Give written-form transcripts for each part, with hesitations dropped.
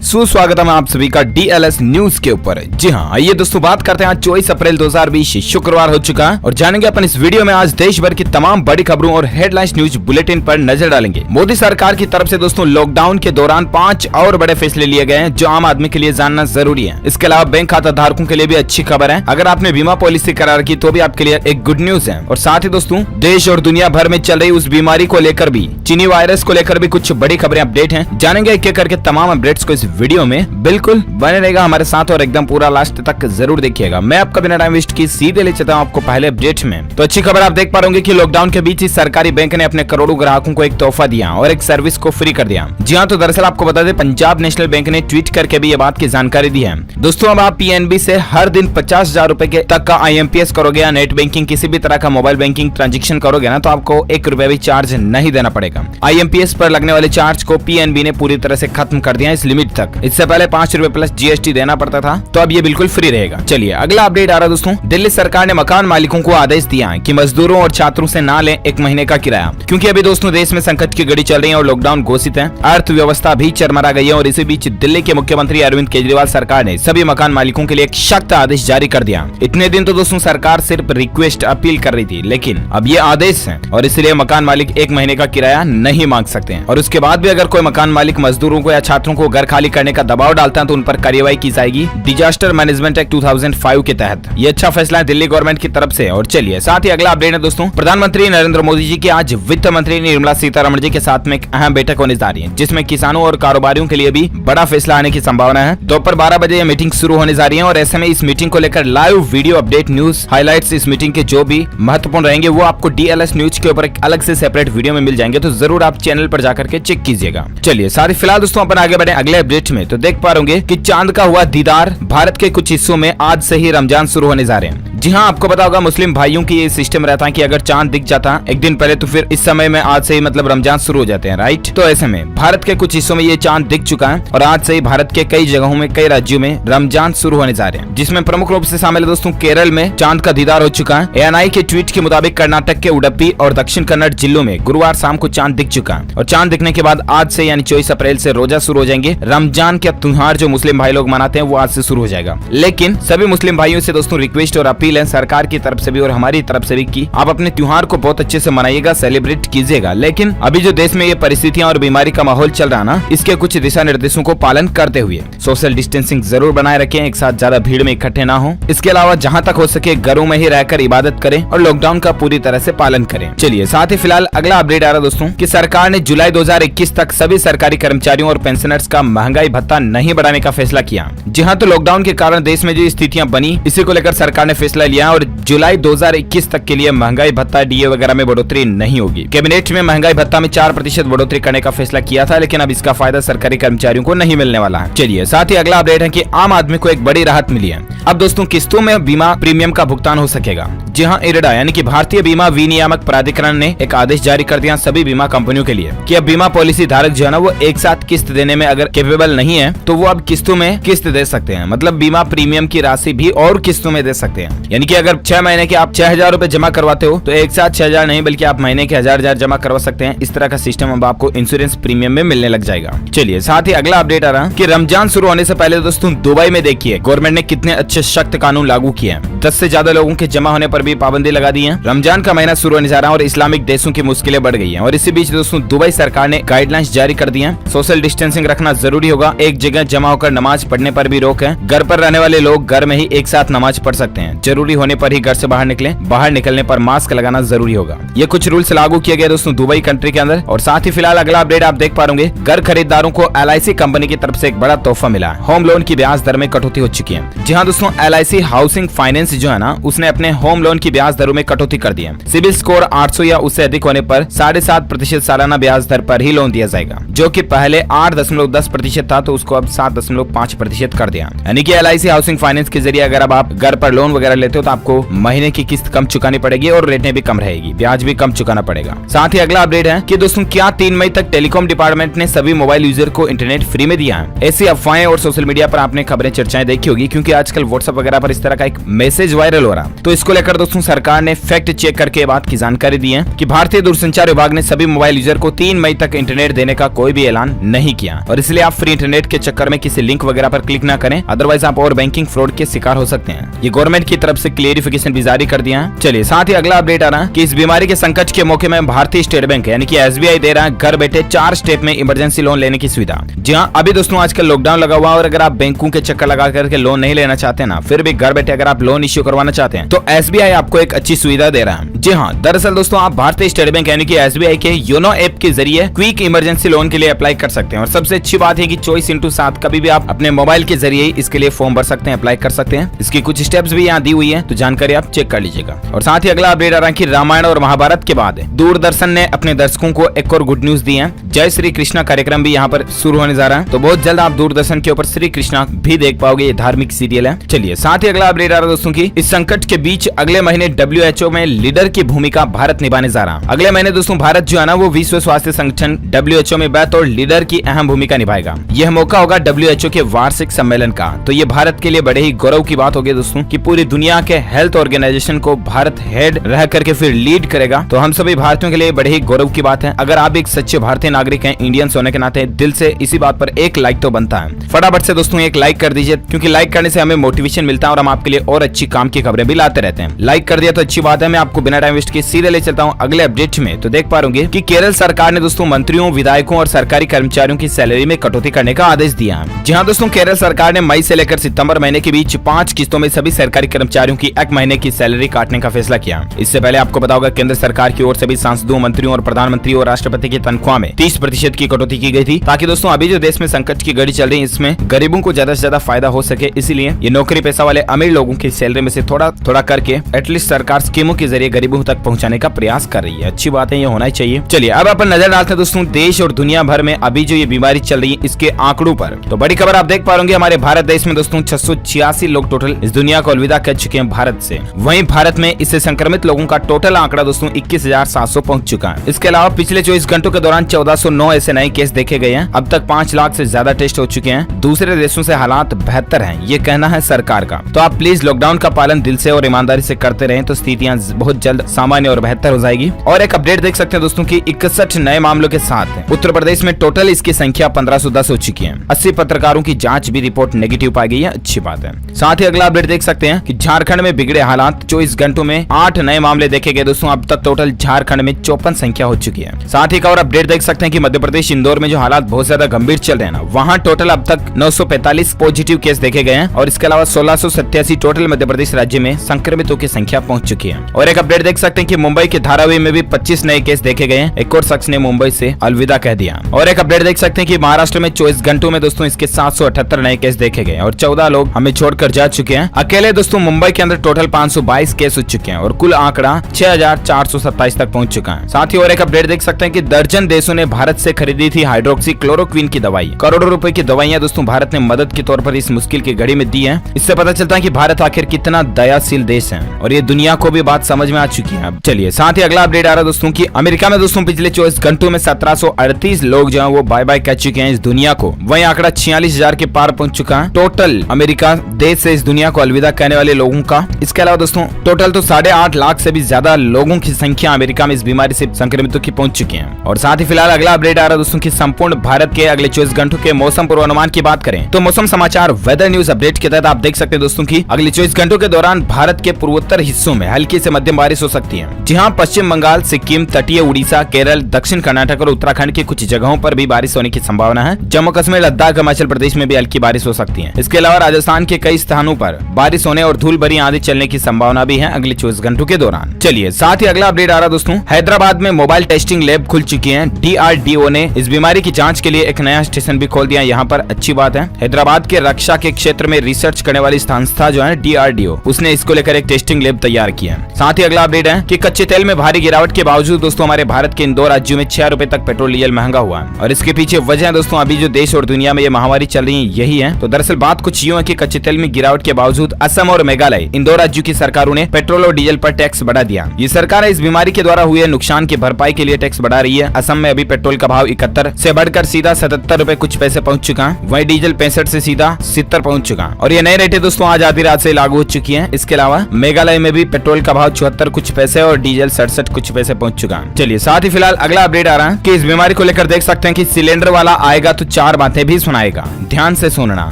सुस्वागतम है आप सभी का DLS न्यूज के ऊपर। जी हाँ, आइए दोस्तों बात करते हैं। आज 24 अप्रैल 2020 शुक्रवार हो चुका है और जानेंगे अपन इस वीडियो में आज देश भर की तमाम बड़ी खबरों और हेडलाइंस न्यूज बुलेटिन पर नजर डालेंगे। मोदी सरकार की तरफ से दोस्तों लॉकडाउन के दौरान 5 और बड़े फैसले लिए गए हैं जो आम आदमी के लिए जानना जरूरी है। इसके अलावा बैंक खाता धारकों के लिए भी अच्छी खबर है। अगर आपने बीमा पॉलिसी करार की तो भी आपके लिए एक गुड न्यूज है। और साथ ही दोस्तों देश और दुनिया भर में चल रही उस बीमारी को लेकर भी, चीनी वायरस को लेकर भी कुछ बड़ी खबरें अपडेट हैं। जानेंगे एक एक करके तमाम अपडेट्स को इस वीडियो में। बिल्कुल बने रहेगा हमारे साथ और एकदम पूरा लास्ट तक जरूर देखिएगा। मैं आपका बिना टाइम वेस्ट किए सीधे ले चलता हूं आपको पहले अपडेट में। तो अच्छी खबर आप देख पा रहे कि लॉकडाउन के बीच ही सरकारी बैंक ने अपने करोड़ों ग्राहकों को एक तोहफा दिया और एक सर्विस को फ्री कर दिया। जी हाँ, तो दरअसल आपको बता दें पंजाब नेशनल बैंक ने ट्वीट करके भी ये बात की जानकारी दी है। दोस्तों अब आप PNB से हर दिन 50,000 रुपए के तक का IMPS करोगे या नेट बैंकिंग किसी भी तरह का मोबाइल बैंकिंग ट्रांजेक्शन करोगे ना, तो आपको 1 रुपया भी चार्ज नहीं देना पड़ेगा। IMPS पर लगने वाले चार्ज को PNB ने पूरी तरह से खत्म कर दिया इस लिमिट तक। इससे पहले 5 रुपए प्लस GST देना पड़ता था, तो अब ये बिल्कुल फ्री रहेगा। चलिए अगला अपडेट आ रहा दोस्तों। दिल्ली सरकार ने मकान मालिकों को आदेश दिया है कि मजदूरों और छात्रों से ना लें 1 महीने का किराया, क्योंकि अभी दोस्तों देश में संकट की घड़ी चल रही है और लॉकडाउन घोषित है। अर्थव्यवस्था भी चरमरा गई है और इसी बीच दिल्ली के मुख्यमंत्री अरविंद केजरीवाल सरकार ने सभी मकान मालिकों के लिए एक सख्त आदेश जारी कर दिया। इतने दिन तो दोस्तों सरकार सिर्फ रिक्वेस्ट अपील कर रही थी, लेकिन अब ये आदेश है और इसलिए मकान मालिक 1 महीने का किराया नहीं मांग सकते हैं। और उसके बाद भी अगर कोई मकान मालिक मजदूरों को या छात्रों को घर खाली करने का दबाव डालता है तो उन पर कार्यवाही की जाएगी डिजास्टर मैनेजमेंट एक्ट 2005 के तहत। ये अच्छा फैसला है दिल्ली गवर्नमेंट की तरफ से। और चलिए साथ ही अगला अपडेट है दोस्तों। प्रधानमंत्री नरेंद्र मोदी जी की आज वित्त मंत्री निर्मला सीतारमण जी के साथ में एक अहम बैठक होने जा रही है, जिसमें किसानों और कारोबारियों के लिए भी बड़ा फैसला आने की संभावना है। दोपहर 12 बजे ये मीटिंग शुरू होने जा रही है और ऐसे में इस मीटिंग को लेकर live video update news highlights इस मीटिंग के जो भी महत्वपूर्ण रहेंगे वो आपको DLS न्यूज के ऊपर एक अलग से सेपरेट वीडियो में मिल जाएंगे, तो जरूर आप चैनल पर जाकर के चेक कीजिएगा। चलिए साथ ही फिलहाल दोस्तों अपन आगे बढ़े अगले अपडेट में। तो देख पा रहे कि चांद का हुआ दीदार। भारत के कुछ हिस्सों में आज से ही रमजान शुरू होने जा रहे हैं। जी हाँ, आपको पता होगा मुस्लिम भाइयों की ये सिस्टम रहता है कि अगर चांद दिख जाता एक दिन पहले तो फिर इस समय में आज से ही मतलब रमजान शुरू हो जाते हैं, राइट। तो ऐसे में भारत के कुछ हिस्सों में ये चांद दिख चुका है और आज से ही भारत के कई जगहों में कई राज्यों में रमजान शुरू होने जा रहे हैं, जिसमें प्रमुख रूप से शामिल है दोस्तों केरल में चांद का दीदार हो चुका है। ANI के ट्वीट के मुताबिक कर्नाटक के उडुपी और दक्षिण कन्नड़ जिलों में गुरुवार शाम को चांद दिख चुका है और चांद दिखने के बाद आज से यानी 24 अप्रैल से रोजा शुरू हो जाएंगे। रमजान का त्योहार जो मुस्लिम भाई लोग मनाते हैं वो आज से शुरू हो जाएगा। लेकिन सभी मुस्लिम भाइयों से दोस्तों रिक्वेस्ट और अपील है सरकार की तरफ से भी और हमारी तरफ से भी कि आप अपने त्योहार को बहुत अच्छे से मनाइएगा, सेलिब्रेट कीजिएगा। लेकिन अभी जो देश में ये परिस्थितियां और बीमारी का माहौल चल रहा ना, इसके कुछ दिशा निर्देशों को पालन करते हुए सोशल डिस्टेंसिंग जरूर बनाए रखें, एक साथ ज्यादा भीड़ में इकट्ठे ना हो। इसके अलावा जहां तक हो सके घरों में ही रहकर इबादत करें और लॉकडाउन का पूरी तरह से पालन करें। चलिए साथ ही फिलहाल अगला अपडेट आ रहा दोस्तों कि सरकार ने जुलाई 2021 तक सभी सरकारी कर्मचारियों और पेंशनर्स का महंगाई भत्ता नहीं बढ़ाने का फैसला किया। जी हाँ, तो लॉकडाउन के कारण देश में जो स्थितियां बनी इसी को लेकर सरकार ने फैसला लिया और जुलाई 2021 तक के लिए महंगाई भत्ता DA वगैरह में बढ़ोतरी नहीं होगी। कैबिनेट में महंगाई भत्ता में 4% बढ़ोतरी करने का फैसला किया था, लेकिन अब इसका फायदा सरकारी कर्मचारियों को नहीं मिलने वाला है। चलिए साथ ही अगला अपडेट है कि आम आदमी को एक बड़ी राहत मिली है। अब दोस्तों किस्तों में बीमा प्रीमियम का भुगतान हो सकेगा। जी हाँ, IRDA यानी कि भारतीय बीमा विनियामक प्राधिकरण ने एक आदेश जारी कर दिया सभी बीमा कंपनियों के लिए कि अब बीमा पॉलिसी धारक जो है ना वो एक साथ किस्त देने में अगर कैपेबल नहीं है तो वो अब किस्तों में किस्त दे सकते हैं। मतलब बीमा प्रीमियम की राशि भी और किस्तों में दे सकते हैं। यानी कि अगर 6 महीने के आप 6,000 रुपए जमा करवाते हो तो एक साथ 6,000 नहीं बल्कि आप महीने के 1,000 जमा करवा सकते हैं। इस तरह का सिस्टम अब आपको इंश्योरेंस प्रीमियम में मिलने लग जाएगा। चलिए साथ ही अगला अपडेट आ रहा है कि रमजान शुरू होने से पहले दोस्तों दुबई में देखिए गवर्नमेंट ने कितने अच्छे सख्त कानून लागू किए हैं। 10 से ज्यादा लोगों के जमा होने पर भी पाबंदी लगा दी है। रमजान का महीना शुरू होने जा रहा है और इस्लामिक देशों की मुश्किलें बढ़ गई हैं और इसी बीच दोस्तों दुबई सरकार ने गाइडलाइंस जारी कर दी हैं। सोशल डिस्टेंसिंग रखना जरूरी होगा, एक जगह जमा होकर नमाज पढ़ने पर भी रोक है। घर पर रहने वाले लोग घर में ही एक साथ नमाज पढ़ सकते हैं। जरूरी होने पर ही घर से बाहर निकले, बाहर निकलने पर मास्क लगाना जरूरी होगा। ये कुछ रूल्स लागू किए गए दोस्तों दुबई कंट्री के अंदर। और साथ ही फिलहाल अगला अपडेट आप देख पा रहे होंगे घर खरीदारों को LIC कंपनी की तरफ से एक बड़ा तोहफा मिला है। होम लोन की ब्याज दर में कटौती हो चुकी है। जी हाँ दोस्तों, LIC हाउसिंग फाइनेंस जो है ना उसने अपने होम लोन की ब्याज दरों में कटौती कर दी है। सिविल स्कोर 800 या उससे अधिक होने पर 7.5% सालाना ब्याज दर पर ही लोन दिया जाएगा, जो कि पहले 8.10% था तो उसको अब 7.5% कर दिया। यानी कि LIC हाउसिंग फाइनेंस के जरिए अगर अब आप घर पर लोन वगैरह लेते हो तो आपको महीने की किस्त कम चुकानी पड़ेगी और रेटें भी कम रहेगी, ब्याज भी कम चुकाना पड़ेगा। साथ ही अगला अपडेट है कि दोस्तों क्या 3 मई तक टेलीकॉम डिपार्टमेंट ने सभी मोबाइल यूजर को इंटरनेट फ्री में दिया है। ऐसी अफवाहें और सोशल मीडिया पर आपने खबरें चर्चाएं देखी होगी, क्योंकि आजकल व्हाट्सएप वगैरह पर इस तरह का एक मैसेज वायरल हो रहा। तो इसको लेकर दोस्तों सरकार ने फैक्ट चेक करके बात की जानकारी दी है कि भारतीय दूरसंचार विभाग ने सभी मोबाइल यूजर को 3 मई तक इंटरनेट देने का कोई भी ऐलान नहीं किया और इसलिए आप फ्री इंटरनेट के चक्कर में किसी लिंक वगैरह पर क्लिक ना करें, अदरवाइज आप और बैंकिंग फ्रॉड के शिकार हो सकते हैं। ये गवर्नमेंट की तरफ से क्लियरिफिकेशन भी जारी कर दिया है। चलिए साथ ही अगला अपडेट आ रहा है कि इस बीमारी के संकट के मौके में भारतीय स्टेट बैंक यानी कि SBI दे रहा है घर बैठे 4 स्टेप में इमरजेंसी लोन लेने की सुविधा। जी हाँ, अभी दोस्तों आजकल लॉकडाउन लगा हुआ और अगर आप बैंकों के चक्कर लगा करके लोन नहीं लेना चाहते ना, फिर भी घर बैठे अगर आप लोन इश्यू करवाना चाहते हैं तो SBI आपको एक अच्छी सुविधा दे रहा है। जी हाँ, दरअसल दोस्तों आप भारतीय स्टेट बैंक यानी कि SBI के योनो ऐप के जरिए क्विक इमरजेंसी लोन के लिए अप्लाई कर सकते हैं और सबसे अच्छी बात है कि 24/7 कभी भी आप अपने मोबाइल के जरिए इसके लिए फॉर्म भर सकते हैं, अप्लाई कर सकते हैं। इसकी कुछ स्टेप्स भी यहाँ दी हुई है, तो जानकारी आप चेक कर लीजिएगा। और साथ ही अगला अपडेट आ रहा है कि रामायण और महाभारत के बाद दूरदर्शन ने अपने दर्शकों को एक और गुड न्यूज दी है। जय श्री कृष्णा कार्यक्रम भी यहाँ पर शुरू होने जा रहा है, तो बहुत जल्द आप दूरदर्शन के ऊपर श्री कृष्णा भी देख पाओगे। ये धार्मिक सीरियल है। चलिए साथ ही अगला अपडेट आ रहा है दोस्तों की इस संकट के बीच अगले महीने WHO में लीडर की भूमिका भारत निभाने जा रहा है। अगले महीने दोस्तों भारत जो है ना वो विश्व स्वास्थ्य संगठन WHO में बतौर लीडर की अहम भूमिका निभाएगा। यह मौका होगा WHO के वार्षिक सम्मेलन का, तो ये भारत के लिए बड़े ही गौरव की बात होगी दोस्तों कि पूरी दुनिया के हेल्थ ऑर्गेनाइजेशन को भारत हेड रह करके फिर लीड करेगा। तो हम सभी भारतीयों के लिए बड़े ही गौरव की बात है। अगर आप एक सच्चे भारतीय नागरिक हैं, इंडियंस होने के नाते दिल से इसी बात पर एक लाइक तो बनता है। फटाफट से दोस्तों एक लाइक कर दीजिए, क्योंकि लाइक करने से हमें मोटिवेशन मिलता है और हम आपके लिए और अच्छी काम की खबरें भी लाते रहते हैं। लाइक कर दिया तो अच्छी बात है। मैं आपको बिना टाइम वेस्ट किए सीधे ले चलता हूँ अगले अपडेट में। तो देख पा रहे कि केरल सरकार ने दोस्तों मंत्रियों, विधायकों और सरकारी कर्मचारियों की सैलरी में कटौती करने का आदेश दिया है। जी हाँ दोस्तों, केरल सरकार ने मई से लेकर सितंबर महीने के बीच 5 किस्तों में सभी सरकारी कर्मचारियों की एक महीने की सैलरी काटने का फैसला किया। इससे पहले आपको पता होगा केंद्र सरकार की ओर सभी सांसदों, मंत्रियों और प्रधानमंत्री और राष्ट्रपति की तनख्वाह में 30% की कटौती की गई थी, ताकि दोस्तों अभी जो देश में संकट की घड़ी चल रही है इसमें गरीबों को ज्यादा से ज्यादा फायदा हो सके। इसीलिए ये नौकरी पेशा वाले अमीर लोगों की सैलरी में से थोड़ा थोड़ा करके एटलीस्ट सरकार स्कीमों के जरिए गरीबों तक पहुंचाने का प्रयास कर रही है। अच्छी बात है, ये होना ही चाहिए। चलिए अब अपन नजर डालते हैं दोस्तों देश और दुनिया भर में अभी जो ये बीमारी चल रही है इसके आंकड़ों पर। तो बड़ी खबर आप देख पा रहे होंगे, हमारे भारत देश में दोस्तों 686 लोग टोटल इस दुनिया को अलविदा कह चुके हैं भारत से। वहीं भारत में इससे संक्रमित लोगों का टोटल आंकड़ा दोस्तों 21,700 पहुंच चुका है। इसके अलावा पिछले 24 घंटों के दौरान 1409 ऐसे नए केस देखे गए हैं। अब तक 5 लाख से ज्यादा टेस्ट हो चुके हैं। दूसरे देशों से हालात बेहतर हैं, ये कहना है सरकार का। तो आप प्लीज लॉकडाउन का पालन दिल से और ईमानदारी से करते रहें, तो स्थितियां बहुत जल्द सामान्य और बेहतर हो जाएगी। और एक अपडेट देख सकते हैं दोस्तों की 61 नए मामलों के साथ उत्तर प्रदेश में टोटल इसकी संख्या 1510 हो चुकी है। 80 पत्रकारों की जांच भी रिपोर्ट नेगेटिव पाई गई है, अच्छी बात है। साथ ही अगला अपडेट देख सकते हैं कि झारखंड में बिगड़े हालात, 24 घंटों में 8 नए मामले देखे गए दोस्तों। अब तक टोटल झारखंड में 54 संख्या हो चुकी है। साथ ही एक और अपडेट देख सकते हैं कि मध्य प्रदेश इंदौर में जो हालात बहुत ज्यादा गंभीर चल रहे हैं ना, वहाँ टोटल अब तक 945 पॉजिटिव केस देखे गए हैं और इसके अलावा 1687 टोटल मध्य प्रदेश राज्य में संक्रमितों की संख्या पहुंच चुकी है। और एक अपडेट देख सकते हैं कि मुंबई के धारावी में भी 25 नए केस देखे गए हैं। एक और शख्स ने मुंबई से अलविदा कह दिया। और एक अपडेट देख सकते हैं कि महाराष्ट्र में 24 घंटों में दोस्तों इसके 778 नए केस देखे गए और 14 लोग हमें छोड़कर जा चुके हैं। अकेले दोस्तों मुंबई के अंदर टोटल 522 केस हो चुके हैं और कुल आंकड़ा 6427 तक पहुंच चुका है। साथ ही और एक अपडेट देख सकते हैं कि दर्जन देशों ने भारत से खरीदी थी हाइड्रोक्सी क्लोरोक्विन की दवाई। करोड़ों रुपए की दवाइयां दोस्तों भारत ने मदद के तौर पर इस मुश्किल की घड़ी में दी है। इससे पता चलता है कि भारत आखिर कितना दयाशील देश है और ये दुनिया को भी बात समझ में आ चुकी है। चलिए साथ ही अगला अपडेट आ रहा है दोस्तों की अमेरिका में दोस्तों पिछले 24 घंटों में 1738 लोग जो है वो बाय बाय कह चुके हैं इस दुनिया को। वहीं आंकड़ा 46,000 के पार पहुंच चुका है टोटल अमेरिका देश से इस दुनिया को अलविदा कहने वाले लोगों का। इसके अलावा दोस्तों टोटल तो 8.5 लाख से भी ज्यादा लोगों की संख्या अमेरिका में इस बीमारी से संक्रमितों की पहुंच चुकी है। और साथ ही फिलहाल अगला अपडेट आ रहा है दोस्तों की संपूर्ण भारत के अगले 24 घंटों के मौसम पूर्वानुमान की बात करें तो मौसम समाचार वेदर न्यूज अपडेट के तहत आप देख सकते हैं दोस्तों की अगले 24 घंटों के दौरान भारत के पूर्वोत्तर हिस्सों में हल्की से मध्यम बारिश हो सकती है। जी हाँ, पश्चिम बंगाल, सिक्किम, तटीय उड़ीसा, केरल, दक्षिण कर्नाटक और उत्तराखंड की कुछ जगहों पर भी बारिश होने की संभावना है। जम्मू कश्मीर, लद्दाख, हिमाचल प्रदेश में भी हल्की बारिश हो सकती है। इसके अलावा राजस्थान के कई स्थानों पर बारिश होने और धूल भरी आंधी चलने की संभावना भी है अगले 24 घंटों के दौरान। चलिए साथ ही अगला अपडेट आ रहा दोस्तों हैदराबाद में मोबाइल टेस्टिंग लैब खुल चुकी है। DRDO ने इस बीमारी की जांच के लिए एक नया स्टेशन भी खोल दिया। यहाँ पर अच्छी बात है, हैदराबाद के रक्षा के क्षेत्र में रिसर्च करने वाली संस्था जो है DRDO, उसने इसको लेकर एक टेस्टिंग लैब तैयार किया है। साथ ही अगला अपडेट है कि कच्चे तेल में भारी गिरावट के बावजूद दोस्तों हमारे भारत के इन 2 राज्यों में 6 रुपए तक पेट्रोल डीजल महंगा हुआ है और इसके पीछे वजह है दोस्तों अभी जो देश और दुनिया में ये महामारी चल रही है यही है। तो दरअसल बात कुछ यूं है कि कच्चे तेल में गिरावट के बावजूद असम और मेघालय इन 2 राज्यों की सरकारों ने पेट्रोल और डीजल पर टैक्स बढ़ा दिया। ये सरकार इस बीमारी के द्वारा हुए नुकसान की भरपाई के लिए टैक्स बढ़ा रही है। असम में अभी पेट्रोल का भाव 71 से बढ़कर सीधा 77 रुपए कुछ पैसे पहुंच चुका है। वहीं डीजल 65 से सीधा 70 पहुंच चुका है और ये नई रेटें दोस्तों आज आधी रात से लागू हो चुकी हैं। इसके अलावा मेघालय में भी पेट्रोल का भाव 74 कुछ पैसे और डीजल 67 कुछ पैसे पहुंच चुका है। चलिए साथ ही फिलहाल अगला अपडेट आ रहा है कि इस बीमारी को लेकर देख सकते हैं कि सिलेंडर वाला आएगा तो 4 बातें भी सुनाएगा, ध्यान से सुनना।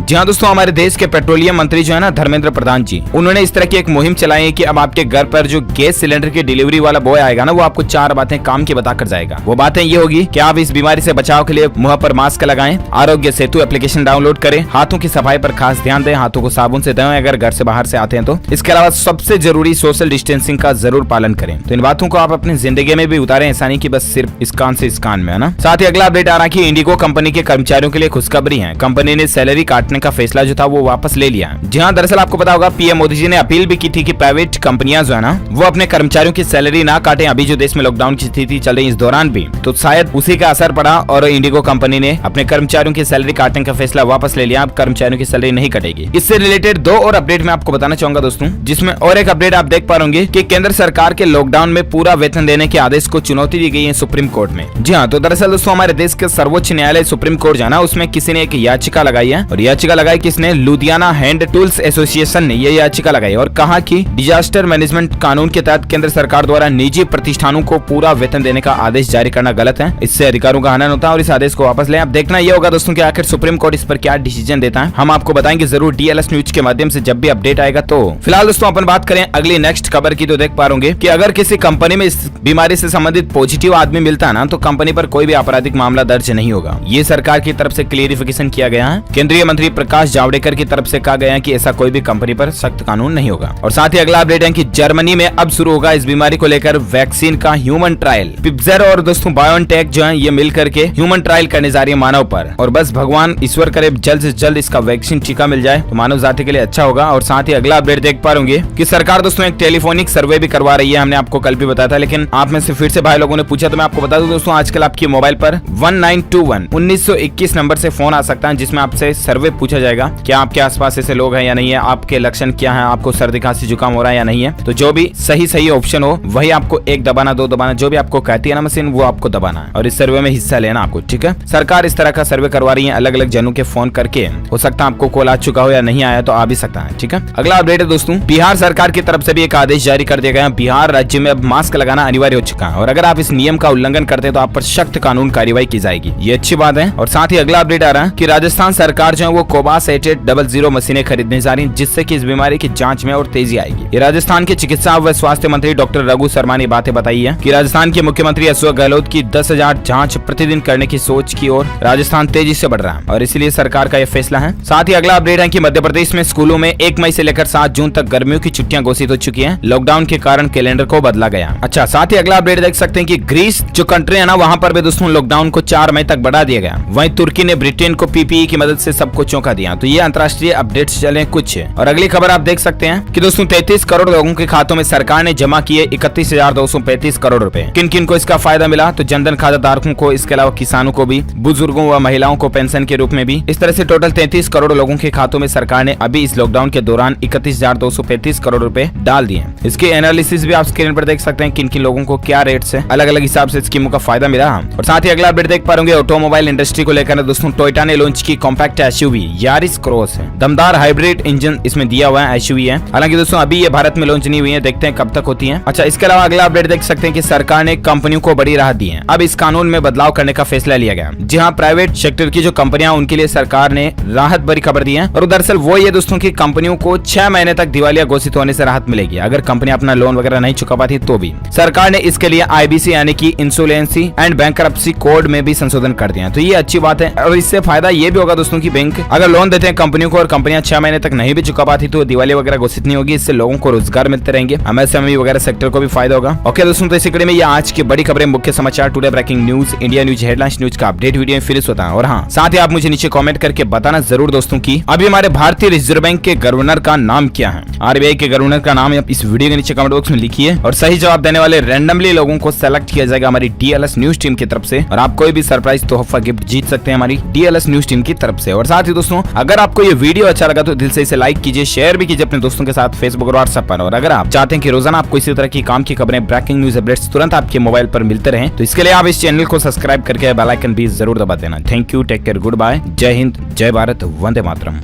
जी हाँ दोस्तों, हमारे देश के पेट्रोलियम मंत्री जो है ना धर्मेंद्र प्रधान जी, उन्होंने इस तरह की एक मुहिम चलाई है कि अब आपके घर पर जो गैस सिलेंडर की डिलीवरी वाला बॉय आएगा ना, वो आपको 4 बातें काम की बताकर जाएगा। वो बातें ये होगी कि आप इस बीमारी से बचाव के लिए मुंह पर मास्क लगाएं, आरोग्य सेतु एप्लीकेशन डाउनलोड करें, हाथों की सफाई पर खास ध्यान दें, हाथों को साबुन से धोएं अगर घर से बाहर से आते हैं तो। इसके अलावा सबसे जरूरी सोशल डिस्टेंसिंग का जरूर पालन करें। तो इन बातों को आप अपनी जिंदगी में भी उतारें, ऐसा नहीं कि बस सिर्फ इस कान से इस कान में, है ना। साथ ही अगला अपडेट आ रहा है कि इंडिगो कंपनी के कर्मचारियों के लिए खुशखबरी है। कंपनी ने सैलरी काटने का फैसला जो था वो वापस ले लिया। जी हाँ, दरअसल आपको पता होगा पीएम मोदी जी ने अपील भी की थी कि प्राइवेट कंपनियां जो है ना वो अपने कर्मचारियों की सैलरी ना काटें। अभी जो देश में लॉकडाउन की स्थिति चल रही है इस दौरान भी, तो शायद उसी का असर पड़ा और इंडिगो कंपनी ने अपने कर्मचारियों की सैलरी काटने का फैसला वापस ले लिया। अब कर्मचारियों की सैलरी नहीं कटेगी। इससे रिलेटेड 2 और अपडेट मैं आपको बताना चाहूंगा दोस्तों, जिसमें और एक अपडेट आप देख पा रहे कि केंद्र सरकार के लॉकडाउन में पूरा वेतन देने के आदेश को चुनौती दी गई है सुप्रीम कोर्ट में। जी हाँ, तो दरअसल दोस्तों हमारे देश के सर्वोच्च न्यायालय सुप्रीम कोर्ट जाना, उसमें किसी ने एक याचिका लगाई है और याचिका लगाई किसने, लुधियाना हैंड टूल्स एसोसिएशन ने ये याचिका लगाई और कहा कि डिजास्टर मैनेजमेंट कानून के तहत केंद्र सरकार द्वारा निजी प्रतिष्ठानों को पूरा वेतन देने का आदेश जारी करना गलत है। इससे अधिकारों का हनन होता है और इस आदेश को वापस लें। अब देखना यह होगा दोस्तों कि आखिर सुप्रीम कोर्ट इस पर क्या डिसीजन देता है। हम आपको बताएंगे जरूर डीएलएस न्यूज के माध्यम से जब भी अपडेट आएगा। तो फिलहाल दोस्तों अपन बात करें अगली नेक्स्ट खबर की, तो देख पा रहे कि अगर किसी कंपनी में इस बीमारी से संबंधित पॉजिटिव आदमी मिलता है ना, तो कंपनी पर कोई भी आपराधिक मामला दर्ज नहीं होगा। ये सरकार की तरफ से क्लियरिफिकेशन किया गया है। केंद्रीय मंत्री प्रकाश जावड़ेकर की तरफ से कहा गया है कि ऐसा कोई भी कंपनी पर सख्त कानून नहीं होगा। और साथ ही अगला अपडेट है कि जर्मनी में अब शुरू होगा इस बीमारी को लेकर वैक्सीन का ह्यूमन ट्रायल। पिफिजर और दोस्तों बायोनटेक जो है ये मिलकर के ह्यूमन ट्रायल करने जा रही है मानव पर, और बस भगवान ईश्वर करे जल्द से जल्द इसका वैक्सीन टीका मिल जाए तो मानव जाति के लिए अच्छा होगा। और साथ ही अगला अपडेट देख पा रहे कि सरकार दोस्तों एक टेलीफोनिक सर्वे भी करवा रही है। हमने आपको कल भी बताया था, लेकिन आप में से फिर से भाई लोगों ने पूछा तो मैं आपको बता दूं दोस्तों, आजकल आपके मोबाइल पर 1921 नंबर से फोन आ सकता है, जिसमें आपसे सर्वे पूछा जाएगा क्या आपके आसपास ऐसे लोग हैं या नहीं है, आपके लक्षण क्या है, आपको सर्दी खांसी जुकाम हो रहा है या नहीं है। तो जो भी सही ऑप्शन हो वही आपको 1 दबाना, 2 दबाना, जो भी आपको कहती है ना मशीन वो आपको दबाना है और इस सर्वे में हिस्सा लेना आपको, ठीक है। सरकार इस तरह का सर्वे करवा रही है अलग अलग जनों के फोन करके। हो सकता है आपको कॉल आ चुका हो या नहीं आया तो आ भी सकता है, ठीक है। अगला अपडेट है दोस्तों, बिहार सरकार की तरफ से भी एक आदेश जारी कर दिया गया है। बिहार राज्य में अब मास्क लगाना अनिवार्य हो चुका है और अगर आप इस नियम का उल्लंघन करते हैं तो आप पर सख्त कानून कार्रवाई की जाएगी। ये अच्छी बात है। और साथ ही अगला अपडेट आ रहा है कि राजस्थान सरकार जो है वो कोबास 8800 मशीनें खरीदने जा रही है, जिससे कि इस बीमारी की जांच में और तेजी आएगी। ये राजस्थान के चिकित्सा व स्वास्थ्य मंत्री डॉक्टर रघु शर्मा ने बातें बताई है कि राजस्थान के मुख्यमंत्री अशोक गहलोत की 10,000 जांच प्रतिदिन करने की सोच की ओर राजस्थान तेजी से बढ़ रहा है और इसलिए सरकार का यह फैसला है। साथ ही अगला अपडेट है कि मध्य प्रदेश में स्कूलों में 1 मई से लेकर 7 जून तक गर्मियों की छुट्टियां घोषित हो चुकी हैं। लॉकडाउन के कारण कैलेंडर को बदला गया। अच्छा, साथ ही अगला अपडेट देख सकते हैं कि ग्रीस जो कंट्री है ना, वहां पर भी दोस्तों लॉकडाउन को 4 मई तक बढ़ा दिया गया। वहीं तुर्की ने ब्रिटेन को पीपीई की मदद से सबको चौंका दिया। तो ये अंतर्राष्ट्रीय अपडेट्स चले कुछ। और अगली खबर आप देख सकते हैं कि दोस्तों 33 करोड़ लोगों के खातों में सरकार ने जमा किए 31,235 करोड़ रुपए। किन किन को इसका फायदा मिला, तो जनधन खाता धारकों को, इसके अलावा किसानों को भी, बुजुर्गों व महिलाओं को पेंशन के रूप में भी। इस तरह से टोटल 33 करोड़ लोगों के खातों में सरकार ने अभी इस लॉकडाउन के दौरान 31,235 करोड़ रुपए डाल दिए। इसके एनालिसिस भी आप स्क्रीन पर देख सकते हैं, किन किन लोगों को क्या रेट से अलग अलग हिसाब से स्कीमों का फायदा मिला। और साथ ही अगला अपडेट देख पा रहे ऑटोमोबाइल इंडस्ट्री को लेकर दोस्तों टोयोटा ने लॉन्च की कॉम्पैक्ट एसयूवी यारिस क्रॉस है। दमदार हाइब्रिड इंजन इसमें दिया हुआ है, एसयूवी है। हालांकि दोस्तों अभी ये भारत में लॉन्च नहीं हुई है, देखते हैं कब तक होती है। अच्छा, इसके अलावा अगला अपडेट देख सकते हैं कि सरकार ने कंपनियों को बड़ी राहत दी है। अब इस कानून में बदलाव करने का फैसला लिया गया। जी हाँ, प्राइवेट सेक्टर की जो कंपनियां उनके लिए सरकार ने राहत भरी खबर दी है। और दरअसल वो ये दोस्तों की कंपनियों को 6 महीने तक दिवालिया घोषित होने से राहत मिलेगी। अगर कंपनी अपना लोन वगैरह नहीं चुका पाती तो भी सरकार ने इसके लिए आईबीसी यानी कि इंसोलेंसी एंड बैंकरप्सी कोड में भी संशोधन कर दिया। तो ये अच्छी बात है और इससे फायदा ये भी होगा दोस्तों की बैंक अगर लोन देते हैं कंपनियों को और कंपनियां 6 महीने तक नहीं भी चुका पाती तो दिवाली वगैरह घोषित नहीं होगी। इससे लोगों को रोजगार मिलते रहेंगे, एमएसएमई वगैरह सेक्टर को भी फायदा होगा। ओके दोस्तों, तो इसी कड़ी में ये आज की बड़ी खबरें, मुख्य समाचार, today breaking news, India news headlines news का अपडेट वीडियो में फिर से होता है। और हाँ, साथ ही आप मुझे नीचे कमेंट करके बताना जरूर दोस्तों की अभी हमारे भारतीय रिजर्व बैंक के गवर्नर का नाम क्या है। आरबीआई के गवर्नर का नाम आप इस वीडियो के नीचे कमेंट बॉक्स में लिखिए और सही जवाब देने वाले रैंडमली लोगों को सेलेक्ट किया जाएगा हमारी डीएलएस न्यूज टीम की तरफ से। और आप कोई भी सरप्राइज तोहफा गिफ्ट जीत सकते हैं हमारी डीएलएस न्यूज टीम की तरफ से। और साथ ही दोस्तों अगर आपको ये वीडियो अच्छा लगा तो दिल से इसे लाइक कीजिए, शेयर भी कीजिए अपने दोस्तों के साथ फेसबुक और व्हाट्सएप पर। और अगर आप चाहते हैं कि रोजाना आपको इसी तरह की काम की खबरें, ब्रेकिंग न्यूज अपडेट्स तुरंत आपके मोबाइल पर मिलते रहें तो इसके लिए आप इस चैनल को सब्सक्राइब करके बेल आइकन भी जरूर दबा देना। Thank you, take care, good bye, जय हिंद, जय भारत, वंदे मातरम।